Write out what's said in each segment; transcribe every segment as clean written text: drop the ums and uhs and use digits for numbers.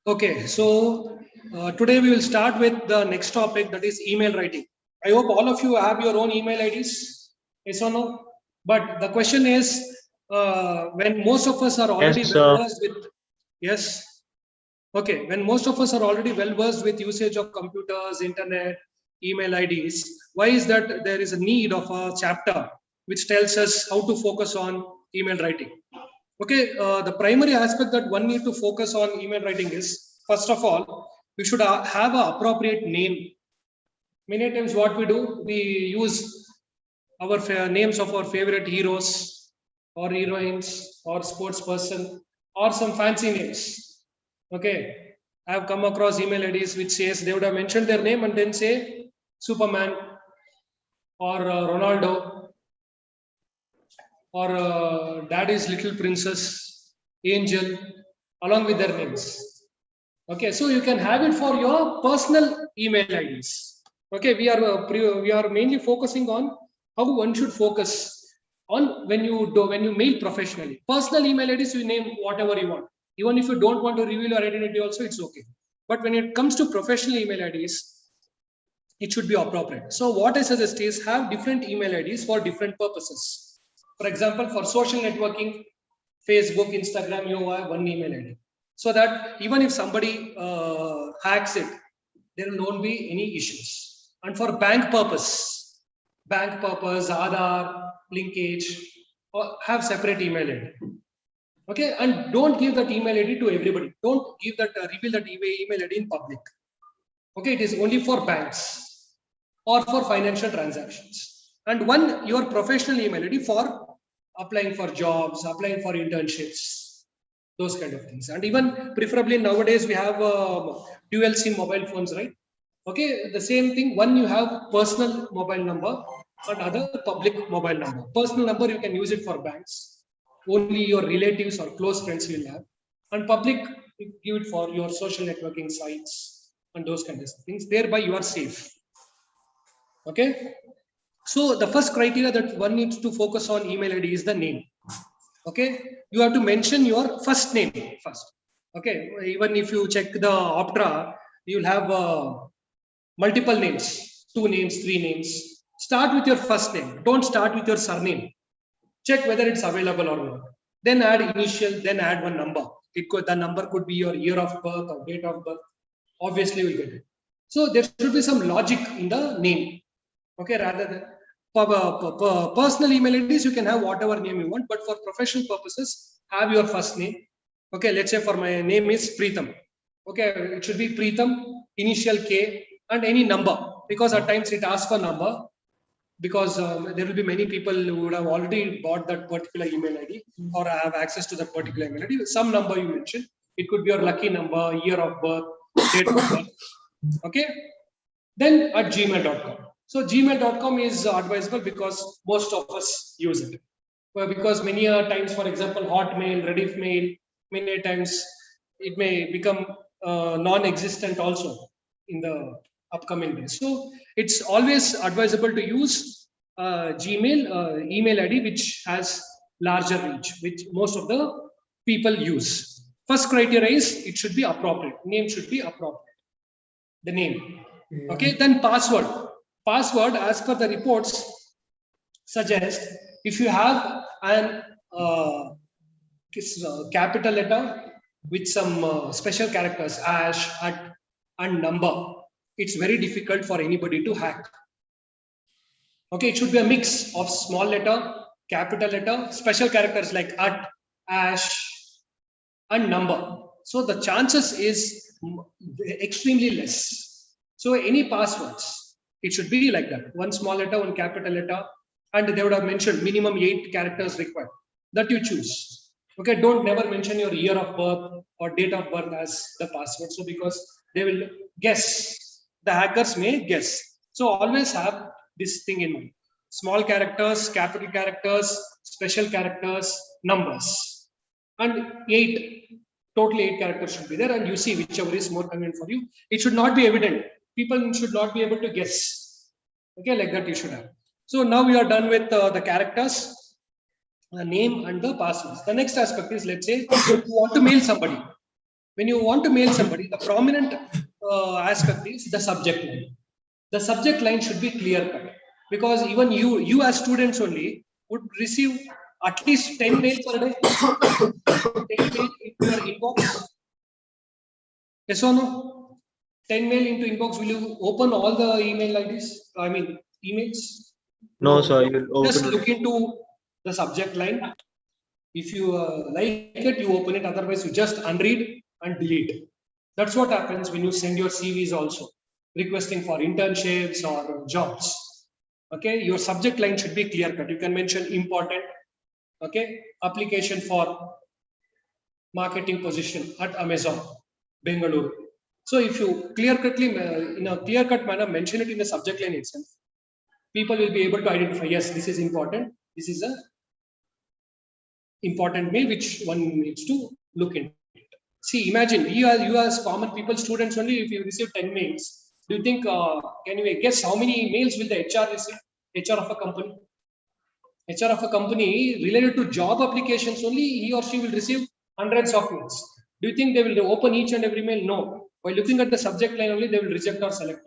Okay, so today we will start with the next topic, that is email writing. I hope all of you have your own email IDs, yes or no? But the question is, when most of us are already Yes, well sir. versed with, yes, okay, when most of us are already well versed with usage of computers, internet, email IDs, why is that there is a need of a chapter which tells us how to focus on email writing? Okay, the primary aspect that one need to focus on email writing is, first of all, we should have an appropriate name. Many times what we do, we use our names of our favorite heroes or heroines or sports person or some fancy names. Okay, I have come across email IDs which says they would have mentioned their name and then say Superman or Ronaldo or Daddy's Little Princess, Angel, along with their names. Okay, so you can have it for your personal email IDs. Okay, we are mainly focusing on how one should focus on when you mail professionally. Personal email IDs you name whatever you want. Even if you don't want to reveal your identity, also it's okay. But when it comes to professional email IDs, it should be appropriate. So what I suggest is have different email IDs for different purposes. For example, for social networking, Facebook, Instagram, you have one email ID. So that even if somebody hacks it, there will not be any issues. And for bank purpose, Aadhaar, linkage, have separate email ID. Okay, and don't give that email ID to everybody. Don't give that reveal that email ID in public. Okay, it is only for banks or for financial transactions. And one your professional email ID for applying for jobs, applying for internships, those kind of things. And even preferably nowadays we have dual SIM mobile phones, right? Okay, the same thing. One you have personal mobile number and other public mobile number. Personal number you can use it for banks. Only your relatives or close friends will have. And public you give it for your social networking sites and those kinds of things. Thereby you are safe. Okay. So the first criteria that one needs to focus on email ID is the name. Okay, you have to mention your first name first. Okay, even if you check the Optra, you'll have multiple names, 2 names, 3 names. Start with your first name. Don't start with your surname. Check whether it's available or not. Then add initial, then add one number. The number could be your year of birth or date of birth. Obviously, we'll get it. So there should be some logic in the name. Okay, rather than personal email IDs, you can have whatever name you want, but for professional purposes, have your first name. Okay, let's say for my name is Preetham. Okay, it should be Preetham, initial K, and any number, because at times it asks for number, because there will be many people who would have already bought that particular email ID or have access to that particular email ID. Some number you mentioned, it could be your lucky number, year of birth, date of birth. Okay, then at gmail.com. So gmail.com is advisable because most of us use it. Well, because many times, for example, Hotmail, Rediff Mail, many times it may become non-existent also in the upcoming days. So it's always advisable to use Gmail email ID which has larger reach, which most of the people use. First criteria is it should be appropriate. Name should be appropriate. The name. Okay, then password. Password, as per the reports, suggest if you have an capital letter with some special characters, hash, at, and number, it's very difficult for anybody to hack. Okay, it should be a mix of small letter, capital letter, special characters like at, hash, and number. So the chances is extremely less. So any passwords, it should be like that. One small letter, one capital letter, and they would have mentioned minimum 8 characters required. That you choose. Okay, don't never mention your year of birth or date of birth as the password. So because they will guess, the hackers may guess. So always have this thing in mind. Small characters, capital characters, special characters, numbers. And 8, totally 8 characters should be there, and you see whichever is more convenient for you. It should not be evident. People should not be able to guess. Okay, like that you should have. So now we are done with the characters, the name, and the passwords. The next aspect is, let's say you want to mail somebody. When you want to mail somebody, the prominent aspect is the subject line. The subject line should be clear cut, because even you as students only would receive at least 10 mails per day. 10 mail into your inbox. Yes or no? 10 mail into inbox. Will you open all the email IDs? I mean emails? No, sir. You'll Just open look into the subject line. If you like it, you open it. Otherwise, you just unread and delete. That's what happens when you send your CVs also, requesting for internships or jobs. Okay, your subject line should be clear cut. You can mention important. Okay, application for marketing position at Amazon, Bengaluru. So if you in a clear cut manner, mention it in the subject line itself, people will be able to identify, yes, this is important. This is a important mail which one needs to look into. See, imagine you as common people, students only, if you receive 10 mails, do you think, can you guess how many mails will the HR receive? HR of a company? HR of a company related to job applications only, he or she will receive hundreds of mails. Do you think they will open each and every mail? No. By looking at the subject line only, they will reject or select.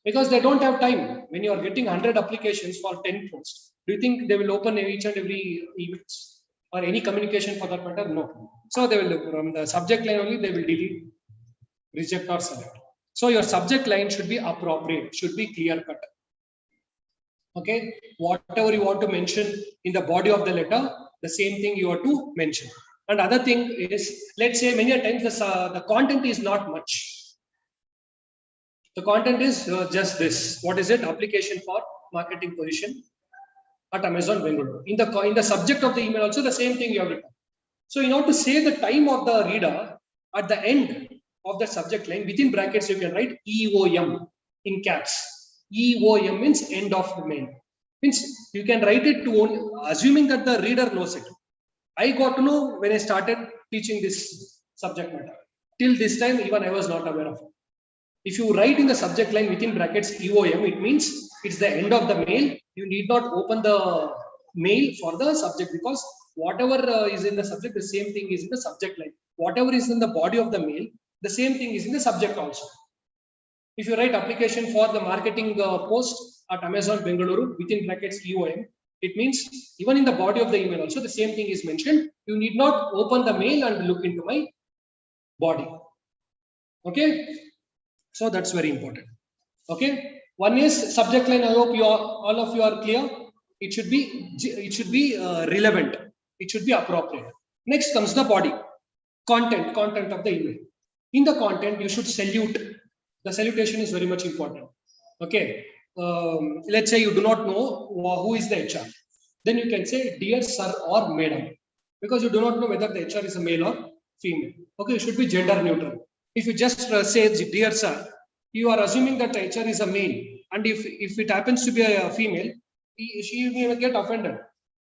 Because they don't have time. When you are getting 100 applications for 10 posts, do you think they will open each and every emails or any communication for that matter? No. So they will look from the subject line only, they will delete, reject or select. So your subject line should be appropriate, should be clear cut. Okay, whatever you want to mention in the body of the letter, the same thing you have to mention. And other thing is, let's say many times the content is not much. The content is just this. What is it? Application for marketing position at Amazon Bengaluru. In the subject of the email also the same thing you have written. So in order to save the time of the reader, at the end of the subject line, within brackets you can write EOM in caps. EOM means end of the mail. Means you can write it to own, assuming that the reader knows it. I got to know when I started teaching this subject matter. Till this time, even I was not aware of it. If you write in the subject line within brackets EOM, it means it's the end of the mail. You need not open the mail for the subject, because whatever is in the subject, the same thing is in the subject line. Whatever is in the body of the mail, the same thing is in the subject also. If you write application for the marketing post at Amazon Bengaluru within brackets EOM, it means even in the body of the email also the same thing is mentioned. You need not open the mail and look into my body. Okay. So that's very important. Okay. One is subject line. I hope all of you are clear. It should be relevant. It should be appropriate. Next comes the body, content of the email. In the content, you should salute. The salutation is very much important. Okay. Let's say you do not know who is the HR. Then you can say dear sir or madam, because you do not know whether the HR is a male or female. Okay. It should be gender neutral. If you just say dear sir, you are assuming that the HR is a male, and if it happens to be a female, she may get offended.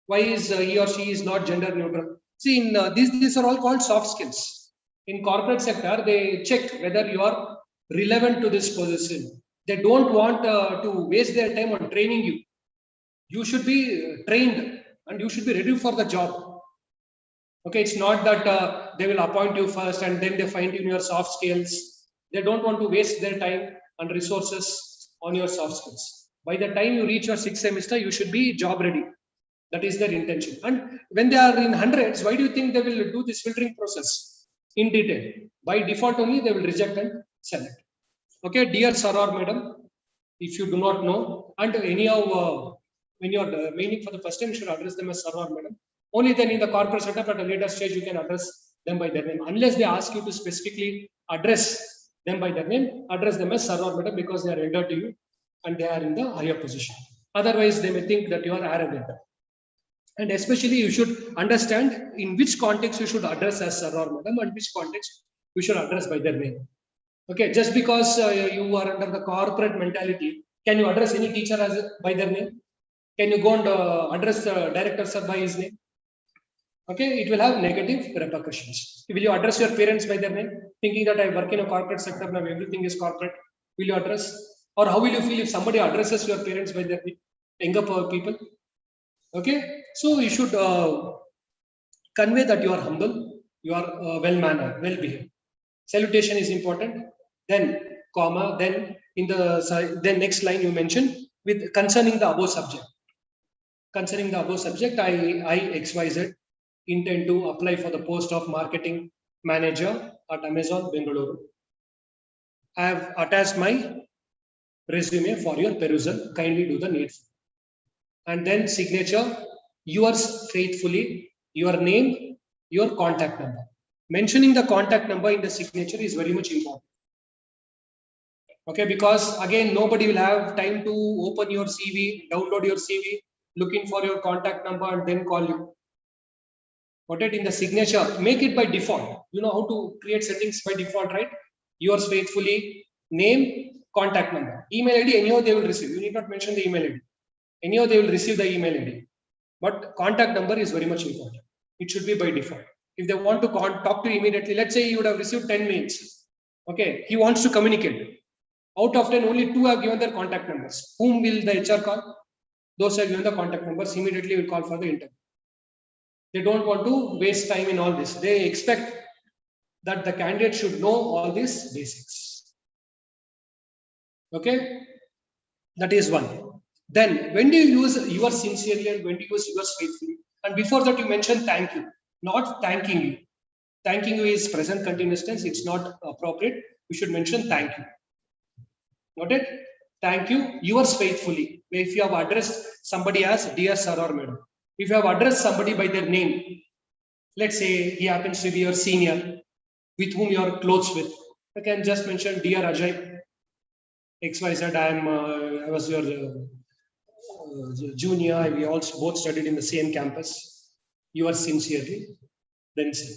Why is he or she is not gender neutral? See, in these are all called soft skills. In corporate sector, they check whether you are relevant to this position. They don't want to waste their time on training you. You should be trained and you should be ready for the job. Okay, it's not that they will appoint you first and then they find in your soft skills. They don't want to waste their time and resources on your soft skills. By the time you reach your 6th semester, you should be job ready. That is their intention. And when they are in hundreds, why do you think they will do this filtering process in detail? By default only, they will reject and select. Okay, dear sir or madam, if you do not know, and anyhow, when you are meaning for the first time, you should address them as sir or madam. Only then in the corporate setup at a later stage, you can address them by their name. Unless they ask you to specifically address them by their name, address them as sir or madam, because they are elder to you and they are in the higher position. Otherwise, they may think that you are arrogant. And especially you should understand in which context you should address as sir or madam and which context you should address by their name. Okay, just because you are under the corporate mentality, can you address any teacher as by their name? Can you go and address the director sir by his name? Okay, it will have negative repercussions. Will you address your parents by their name, thinking that I work in a corporate sector now, everything is corporate? Will you address? Or how will you feel if somebody addresses your parents by their name? Younger people. Okay, so you should convey that you are humble, you are well-mannered, well-behaved. Salutation is important. Then comma. Then in the then next line you mention with concerning the above subject. Concerning the above subject, I XYZ intend to apply for the post of marketing manager at Amazon Bengaluru. I have attached my resume for your perusal. Kindly do the needful. And then signature, yours faithfully, your name, your contact number. Mentioning the contact number in the signature is very much important. Okay, because again, nobody will have time to open your CV, download your CV, looking for your contact number and then call you. Put it in the signature, make it by default. You know how to create settings by default, right? Yours faithfully, name, contact number, email ID, anyhow they will receive. You need not mention the email ID. Anyhow they will receive the email ID. But contact number is very much important. It should be by default. If they want to talk to you immediately, let's say you would have received 10 mails. Okay, he wants to communicate. Out of 10, only 2 have given their contact numbers. Whom will the HR call? Those have given the contact numbers, immediately will call for the interview. They don't want to waste time in all this. They expect that the candidate should know all these basics. Okay, that is one. Then when do you use yours sincerely and when do you use yours faithfully? And before that you mentioned thank you, not thanking you. Thanking you is present continuous tense. It's not appropriate. We should mention thank you. Got it? Thank you. Yours faithfully. If you have addressed somebody as dear sir or madam. If you have addressed somebody by their name, let's say he happens to be your senior with whom you are close with. I can just mention dear Ajay, XYZ, I was your junior. We also both studied in the same campus. Yours sincerely, then say.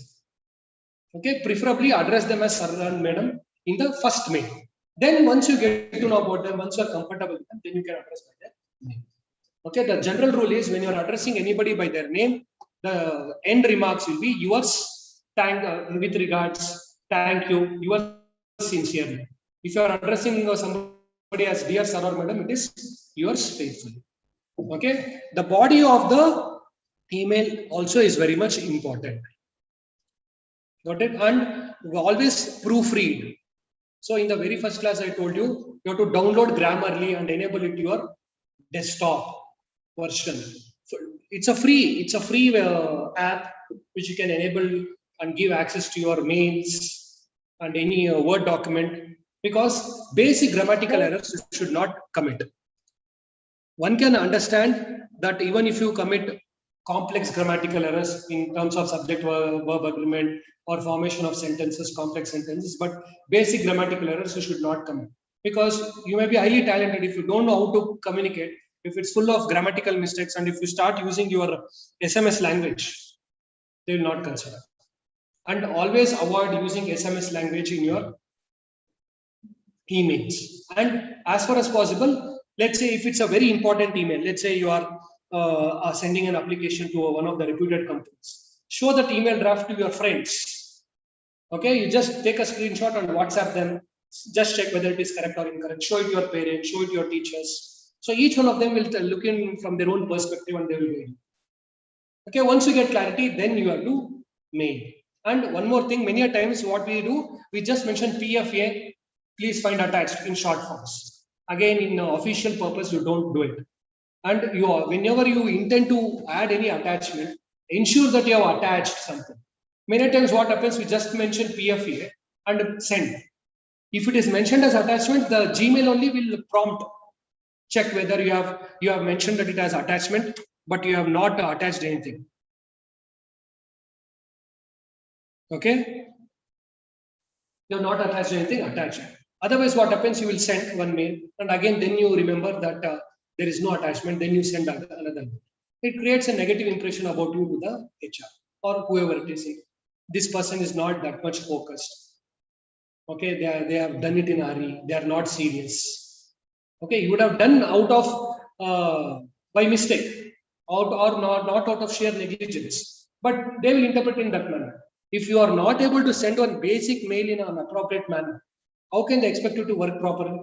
Okay, preferably address them as sir and madam in the first mail. Then once you get to know about them, once you are comfortable with them, then you can address by their name. Okay, the general rule is when you are addressing anybody by their name, the end remarks will be yours, thank with regards, thank you, yours sincerely. If you are addressing somebody as dear sir or madam, it is yours faithfully. Okay, the body of the email also is very much important. Got it? And always proofread. So in the very first class, I told you, you have to download Grammarly and enable it to your desktop version. So it's a free app which you can enable and give access to your mails and any Word document, because basic grammatical errors you should not commit. One can understand that even if you commit complex grammatical errors in terms of subject verb agreement or formation of sentences, complex sentences, but basic grammatical errors you should not commit, because you may be highly talented. If you don't know how to communicate, if it's full of grammatical mistakes, and if you start using your SMS language, they will not consider. And always avoid using SMS language in your emails. And as far as possible, let's say if it's a very important email, let's say you are sending an application to one of the reputed companies, show that email draft to your friends. Okay, you just take a screenshot and WhatsApp them, just check whether it is correct or incorrect, show it to your parents, show it to your teachers. So each one of them will look in from their own perspective and they will do it. Okay, once you get clarity, then you have to mail. And one more thing, many a times what we do, we just mention PFA, please find attached in short forms. Again, in official purpose, you don't do it. And whenever you intend to add any attachment, ensure that you have attached something. Many times what happens, we just mention PFA and send. If it is mentioned as attachment, the Gmail only will prompt check whether you have mentioned that it has attachment, but you have not attached anything. Okay? You have not attached anything, attach it. Otherwise, what happens, you will send one mail, and again, then you remember that there is no attachment, then you send another mail. It creates a negative impression about you to the HR or whoever it is. This person is not that much focused. Okay, they have done it in a hurry. They are not serious. Okay, you would have done out of by mistake, or not out of sheer negligence, but they will interpret in that manner. If you are not able to send one basic mail in an appropriate manner, how can they expect you to work properly?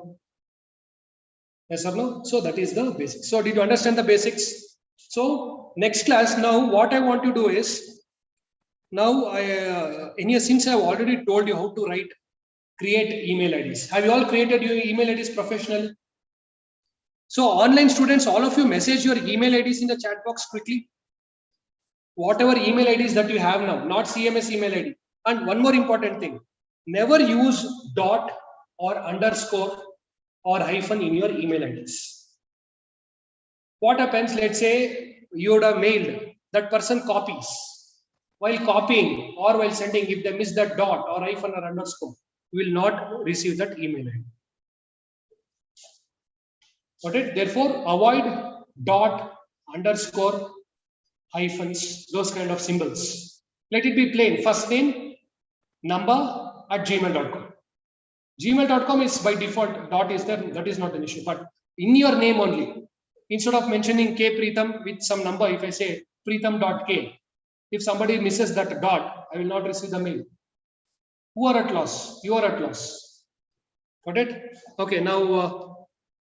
Yes or no? So that is the basics. So did you understand the basics? So next class, now what I want to do is, Now, since I have already told you how to create email IDs. Have you all created your email IDs professionally? So online students, all of you message your email IDs in the chat box quickly. Whatever email IDs that you have now, not CMS email ID. And one more important thing, never use dot or underscore or hyphen in your email IDs. What happens, let's say you would have mailed, that person copies. While copying or while sending, if they miss that dot or hyphen or underscore, you will not receive that email ID. Got it? Therefore, avoid dot, underscore, hyphens, those kind of symbols. Let it be plain. First name, number at gmail.com. Gmail.com is by default, dot is there, that is not an issue. But in your name only, instead of mentioning K Preetham with some number, if I say Preetham.k, if somebody misses that dot, I will not receive the mail. Who are at loss? You are at loss. Got it? Okay, now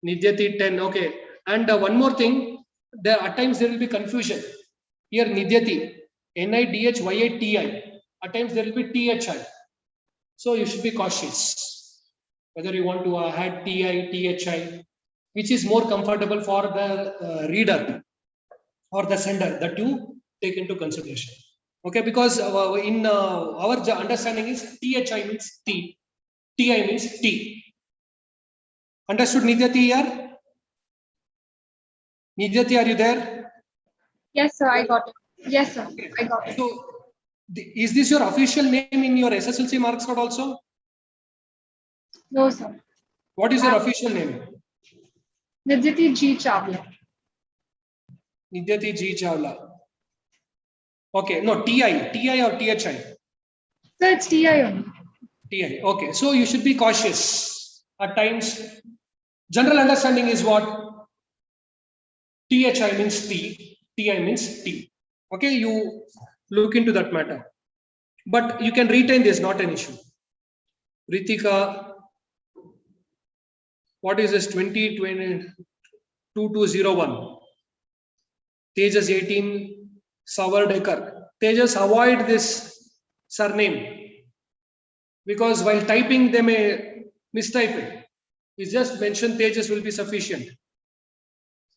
Nidyati 10. Okay, and one more thing, there at times there will be confusion. Here Nidyati, NIDHYATI. At times there will be THI. So you should be cautious whether you want to add TI, THI, which is more comfortable for the reader or the sender, that you take into consideration. Okay, because in our understanding is THI means T, TI means T. Understood, Nidyati here? Nidyati, are you there? Yes, sir, I got it. Yes, sir, I got it. So, is this your official name in your SSLC marks card also? No, sir. What is your official name? Nidyati G. Chawla. Nidyati G. Chawla. Okay, no, TI or THI? Sir, it's TI only. TI. Okay, so you should be cautious. At times, general understanding is what? THI means T, TI means T. Okay, you look into that matter. But you can retain this, not an issue. Ritika, what is this? 202201. Tejas 18, Savardekar. Tejas, avoid this surname, because while typing they may mistype it. You just mention Tejas will be sufficient.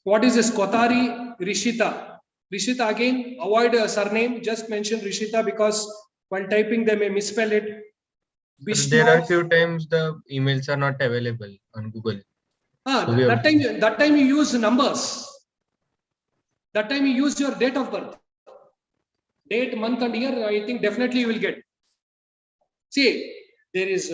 What is this? Kotari Rishita. Rishita, again, avoid a surname, just mention Rishita, because while typing they may misspell it. There are few times the emails are not available on Google. That time you use numbers. That time you use your date of birth. Date, month and year, I think definitely you will get. See, there is,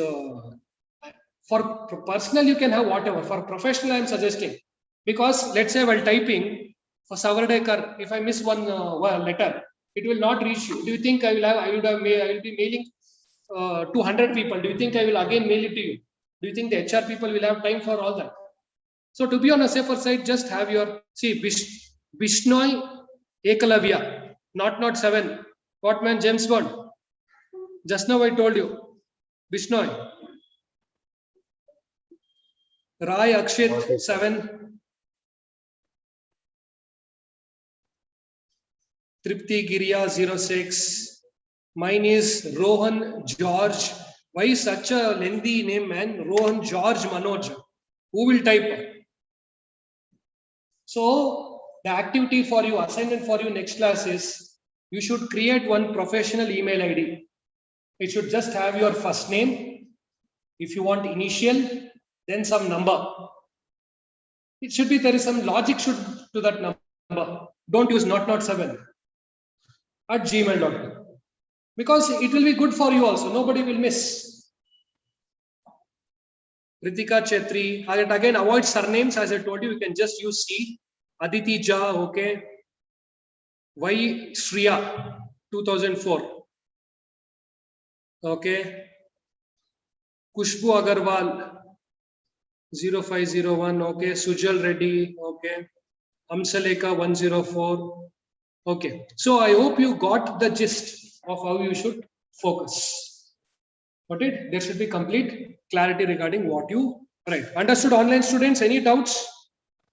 for personal you can have whatever. For professional I am suggesting. Because let's say while typing, for Savardekar, if I miss one letter, it will not reach you. Do you think I will be mailing 200 people? Do you think I will again mail it to you? Do you think the HR people will have time for all that? So to be on a safer side, just have your, see, Bishnoi Ekalavya, not 7. What man, James Bond? Just now I told you, Bishnoi. Rai Akshit 7. Tripti Giriya 06. Mine is Rohan George. Why such a lengthy name, man? Rohan George Manoj. Who will type? So the activity for you, assignment for you next class is, you should create one professional email ID. It should just have your first name. If you want initial, then some number. It should be, there is some logic to that number. Don't use not 7 at gmail.com, because it will be good for you also. Nobody will miss. Ritika Chetri. Again, avoid surnames. As I told you, you can just use C. Aditi Jha, okay. Y Shriya 2004. Okay. Kushbu Agarwal 0501. Okay. Sujal Reddy. Okay. Amsaleka 104. Okay. So I hope you got the gist of how you should focus. Got it? There should be complete clarity regarding what you write. Understood, online students? Any doubts?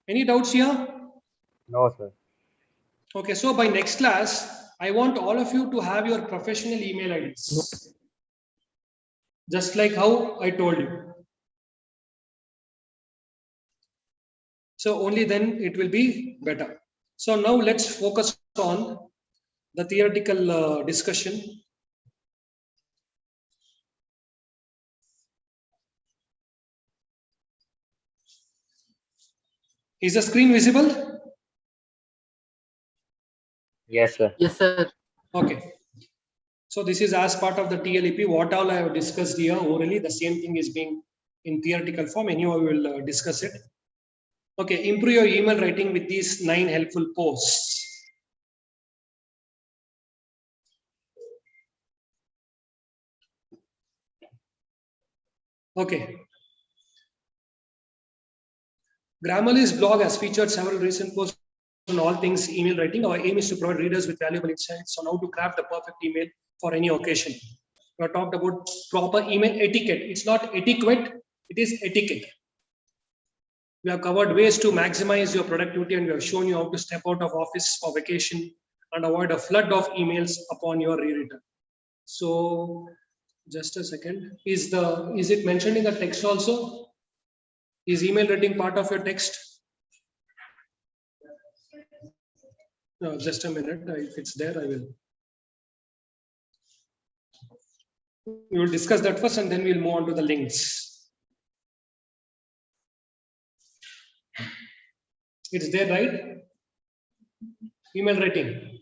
Any doubts here? No, sir. Okay, so by next class, I want all of you to have your professional email IDs. Just like how I told you. So only then it will be better. So now let's focus on the theoretical discussion. Is the screen visible? Yes, sir. Yes, sir. Okay. So this is as part of the TLEP. What all I have discussed here orally, the same thing is being in theoretical form. Anyhow, we will discuss it. Okay, improve your email writing with these 9 helpful posts. Okay. Grammarly's blog has featured several recent posts on all things email writing. Our aim is to provide readers with valuable insights on how to craft the perfect email for any occasion. We have talked about proper email etiquette. It's not etiquette, it is etiquette. We have covered ways to maximize your productivity, and we have shown you how to step out of office for vacation and avoid a flood of emails upon your re-return. So just a second. Is it mentioned in the text also? Is email writing part of your text? No, just a minute. If it's there, I will. We will discuss that first and then we'll move on to the links. It's there, right? Email writing.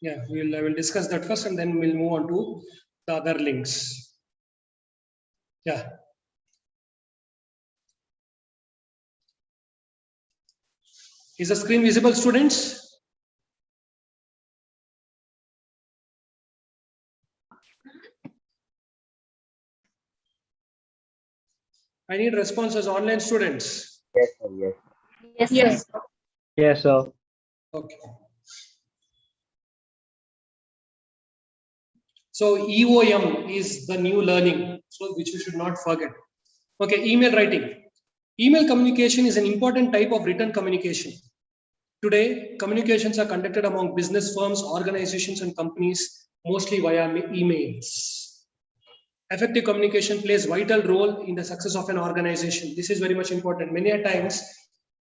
Yeah, I will discuss that first and then we'll move on to the other links. Yeah. Is the screen visible, students? I need responses, online students. Yes, sir. Yes. Yes, yes. Yes, sir. Okay. So EOM is the new learning, so which you should not forget. Okay, email writing. Email communication is an important type of written communication. Today, communications are conducted among business firms, organizations, and companies, mostly via emails. Effective communication plays vital role in the success of an organization. This is very much important. Many a times,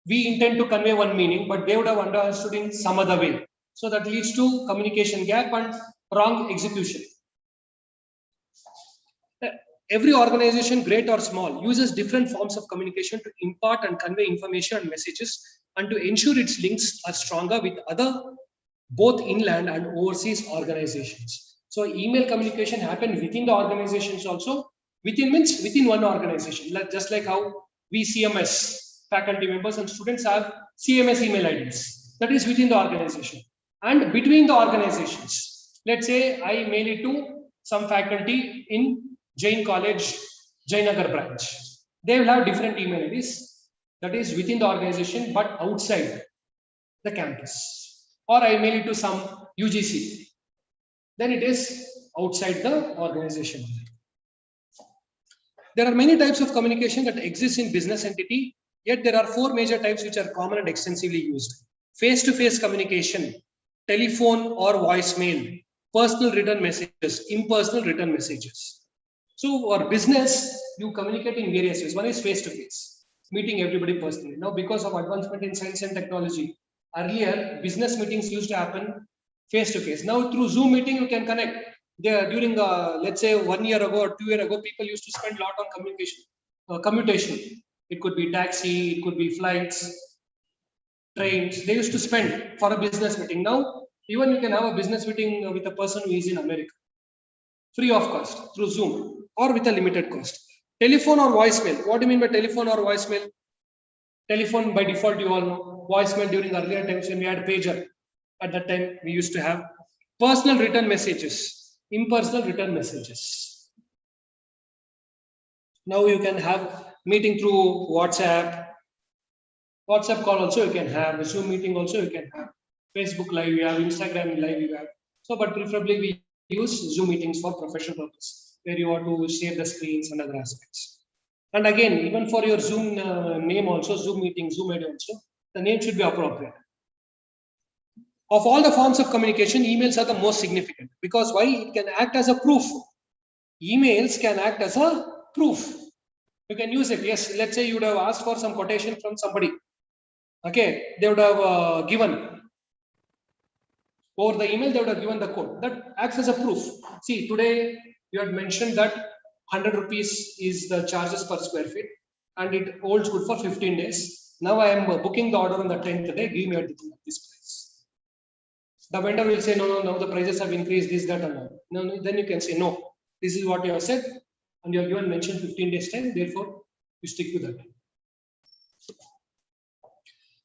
we intend to convey one meaning, but they would have understood in some other way. So that leads to communication gap and wrong execution. Every organization, great or small, uses different forms of communication to impart and convey information and messages, and to ensure its links are stronger with other, both inland and overseas organizations. So email communication happens within the organizations also. Within means within one organization, just like how we CMS, faculty members and students have CMS email IDs. That is within the organization. And between the organizations, let's say I mail it to some faculty in Jain College, Jayanagar branch. They will have different email IDs. That is within the organization, but outside the campus. Or I mail it to some UGC. Then it is outside the organization. There are many types of communication that exist in business entity, yet there are 4 major types which are common and extensively used. Face-to-face communication, telephone or voicemail, personal written messages, impersonal written messages. So for business, you communicate in various ways. One is face-to-face, meeting everybody personally. Now, because of advancement in science and technology, earlier business meetings used to happen face-to-face. Now through Zoom meeting, you can connect. During, let's say 1 year ago or 2 years ago, people used to spend a lot on commutation. It could be taxi, it could be flights, trains. They used to spend for a business meeting. Now, even you can have a business meeting with a person who is in America, free of cost through Zoom or with a limited cost. Telephone or voicemail. What do you mean by telephone or voicemail? Telephone by default, you all know. Voicemail during earlier times when we had pager. At that time, we used to have personal written messages, impersonal written messages. Now you can have meeting through WhatsApp. WhatsApp call also you can have. Zoom meeting also you can have. Facebook Live you have, Instagram Live you have. So, but preferably we use Zoom meetings for professional purpose, where you want to share the screens and other aspects. And again, even for your Zoom name also, Zoom meeting, Zoom ID also, the name should be appropriate. Of all the forms of communication, emails are the most significant. Because why? It can act as a proof. Emails can act as a proof. You can use it. Yes, let's say you would have asked for some quotation from somebody. Okay, they would have given over the email, they would have given the code. That acts as a proof. See, today you had mentioned that 100 rupees is the charges per square feet and it holds good for 15 days. Now I am booking the order on the 10th day, give me at this price. The vendor will say, no, the prices have increased, this, that, and that. No, then you can say, no, this is what you have said, and you have given mentioned 15 days time, therefore you stick to that.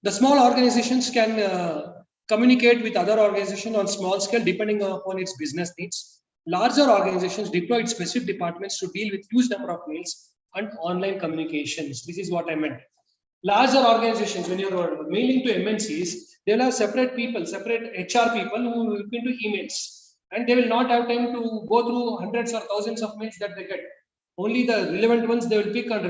The small organizations can communicate with other organizations on small scale depending upon its business needs. Larger organizations deploy specific departments to deal with huge number of mails and online communications. This is what I meant. Larger organizations, when you're mailing to MNCs, they'll have separate people, separate HR people who will look into emails, and they will not have time to go through hundreds or thousands of mails that they get. Only the relevant ones they will pick, and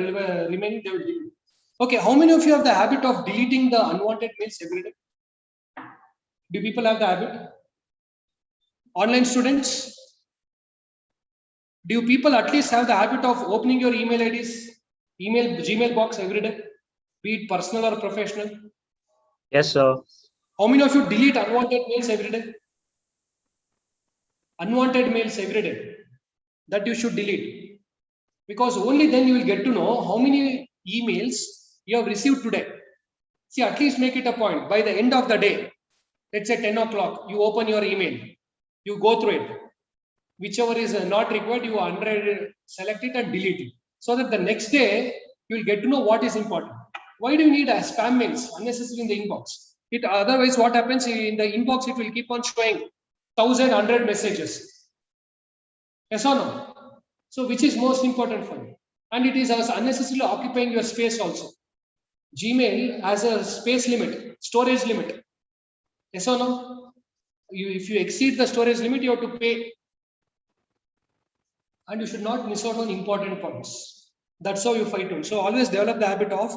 remaining they will delete. Okay, how many of you have the habit of deleting the unwanted mails every day? Do people have the habit? Online students? Do people at least have the habit of opening your email IDs, Gmail box every day? Be it personal or professional? Yes, sir. How many of you delete unwanted mails every day? Unwanted mails every day that you should delete, because only then you will get to know how many emails you have received today. See, at least make it a point. By the end of the day, let's say 10 o'clock, you open your email, you go through it. Whichever is not required, you select it and delete it, so that the next day you will get to know what is important. Why do you need a spam mails unnecessary in the inbox? Otherwise, what happens in the inbox? It will keep on showing 1,100 messages. Yes or no? So, which is most important for you? And it is unnecessarily occupying your space also. Gmail has a space limit, storage limit. Yes or no? If you exceed the storage limit, you have to pay. And you should not miss out on important points. That's how you fight on. So always develop the habit of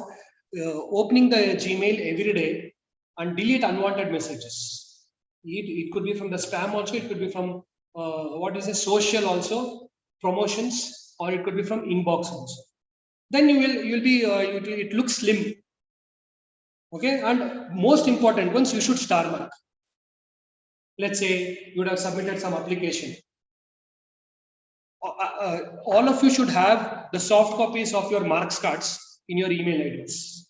opening the Gmail every day and delete unwanted messages. It could be from the spam also. It could be from social also, promotions, or it could be from inbox also. Then it looks slim. Okay, and most important ones you should star mark. Let's say you would have submitted some application. All of you should have the soft copies of your marks cards in your email IDs.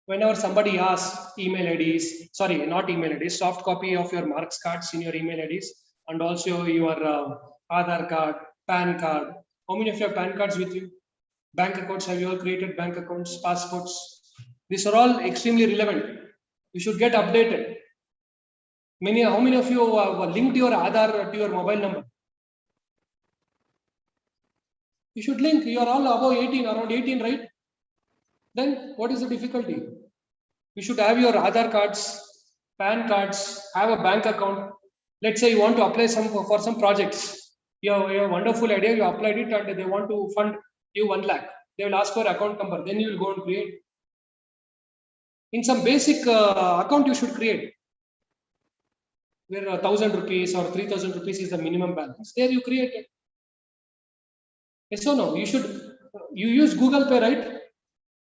Whenever somebody asks email IDs, sorry, not email IDs, soft copy of your marks cards in your email IDs, and also your Aadhaar card, PAN card. How many of you have PAN cards with you? Bank accounts, have you all created bank accounts, passports? These are all extremely relevant. You should get updated. How many of you have linked your Aadhaar to your mobile number? You should link. You are all above 18, around 18, right? Then what is the difficulty? You should have your Aadhaar cards, PAN cards, have a bank account. Let's say you want to apply for some projects. You have a wonderful idea, you applied it and they want to fund you 1 lakh. They will ask for account number. Then you will go and create. In some basic account you should create, where 1,000 rupees or 3,000 rupees is the minimum balance. There you create it. Yes or no? You use Google Pay, right?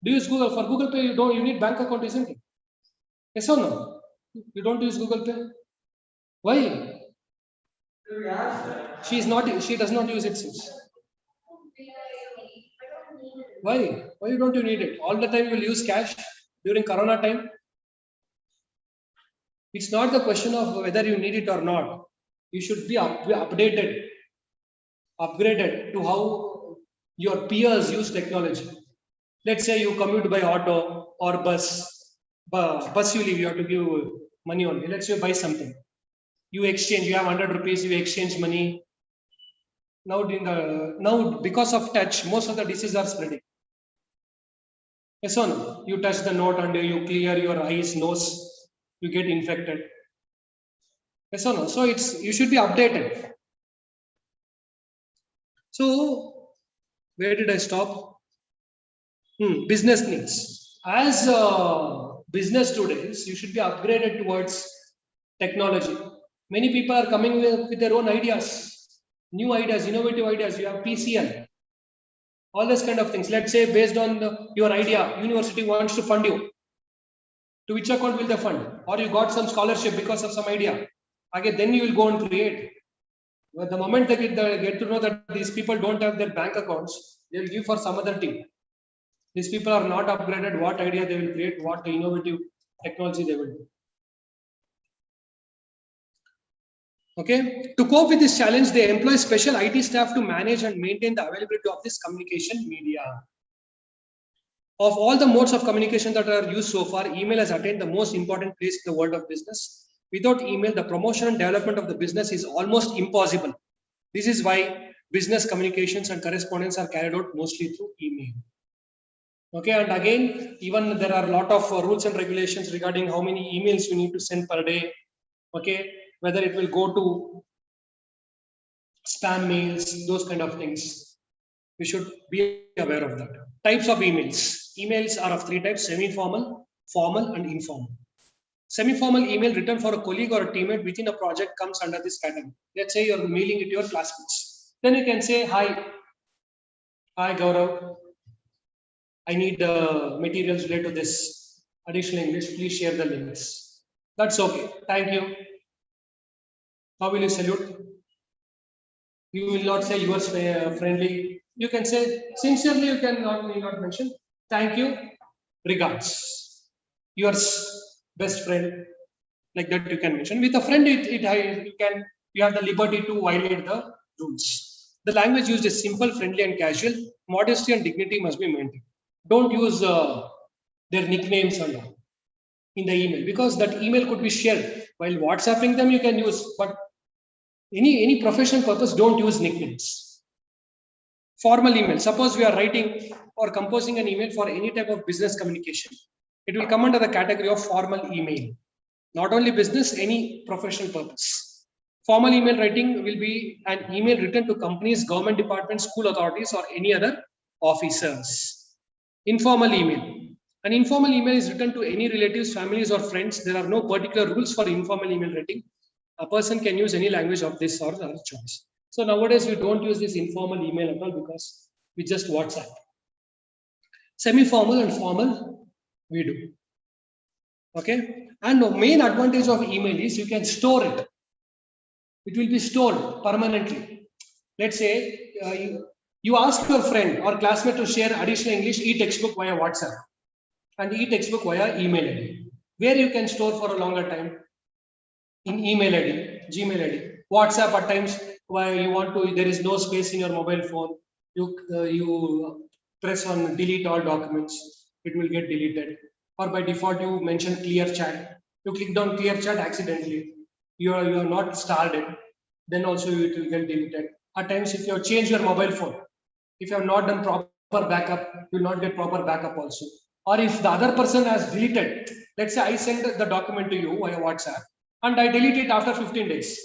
Do you use Google? For Google Pay, you need bank account, isn't it? Yes or no? You don't use Google Pay? Why? She does not use it since. Why? Why don't you need it? All the time you will use cash during Corona time. It's not the question of whether you need it or not. You should be updated, upgraded to how your peers use technology. Let's say you commute by auto or bus. Bus you leave, you have to give money only. Let's say you buy something. You exchange, you have 100 rupees, you exchange money. Now because of touch, most of the diseases are spreading. Yes or no? You touch the note and you clear your eyes, nose, you get infected. Yes or no? So you should be updated. So where did I stop? Business needs. As business students, you should be upgraded towards technology. Many people are coming with their own ideas, new ideas, innovative ideas. You have PCL, all this kind of things. Let's say based on your idea, university wants to fund you. To which account will they fund? Or you got some scholarship because of some idea. Again, then you will go and create. But the moment they get to know that these people don't have their bank accounts, they will give for some other thing. These people are not upgraded what idea they will create, what innovative technology they will do. Okay, to cope with this challenge, they employ special IT staff to manage and maintain the availability of this communication media. Of all the modes of communication that are used so far, email has attained the most important place in the world of business. Without email, the promotion and development of the business is almost impossible. This is why business communications and correspondence are carried out mostly through email. Okay, and again, even there are a lot of rules and regulations regarding how many emails you need to send per day. Okay, whether it will go to spam mails, those kind of things. We should be aware of that. Types of emails. Emails are of three types: semi-formal, formal, and informal. Semi-formal email written for a colleague or a teammate within a project comes under this category. Let's say you're mailing it to your classmates. Then you can say, hi Gaurav, I need materials related to this additional English. Please share the links. That's okay. Thank you. How will you salute? You will not say yours friendly. You can say sincerely. You can not mention. Thank you. Regards. Yours best friend. Like that you can mention. With a friend, you have the liberty to violate the rules. The language used is simple, friendly, and casual. Modesty and dignity must be maintained. Don't use their nicknames and all in the email, because that email could be shared. While WhatsApping them, you can use, but any professional purpose, don't use nicknames. Formal email. Suppose we are writing or composing an email for any type of business communication. It will come under the category of formal email. Not only business, any professional purpose. Formal email writing will be an email written to companies, government departments, school authorities, or any other officers. Informal email. An informal email is written to any relatives, families, or friends. There are no particular rules for informal email writing. A person can use any language of this or other choice. So nowadays we don't use this informal email at all because we just WhatsApp. Semi-formal and formal we do. Okay. And the main advantage of email is you can store it. It will be stored permanently. Let's say you ask your friend or classmate to share additional English e-textbook via WhatsApp and e-textbook via email ID, where you can store for a longer time. In email ID, Gmail ID, WhatsApp at times where you want to, there is no space in your mobile phone. You press on delete all documents, it will get deleted. Or by default, you mention clear chat. You clicked on clear chat accidentally. You are not starred it. Then also it will get deleted. At times, if you have changed your mobile phone, if you have not done proper backup, you will not get proper backup also. Or if the other person has deleted, let's say I send the document to you via WhatsApp, and I delete it after 15 days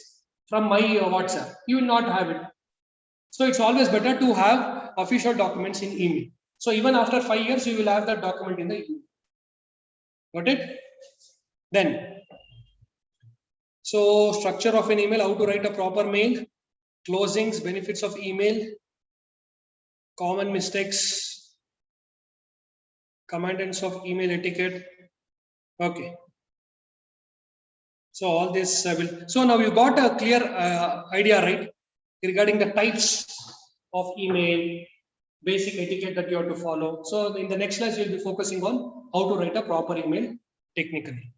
from my WhatsApp, you will not have it. So it's always better to have official documents in email. So even after 5 years, you will have that document in the email. Got it? Then, so structure of an email, how to write a proper mail, closings, benefits of email, common mistakes, commandments of email etiquette. Okay. So all this will. So now you got a clear idea, right, regarding the types of email, basic etiquette that you have to follow. So in the next class, you'll be focusing on how to write a proper email technically.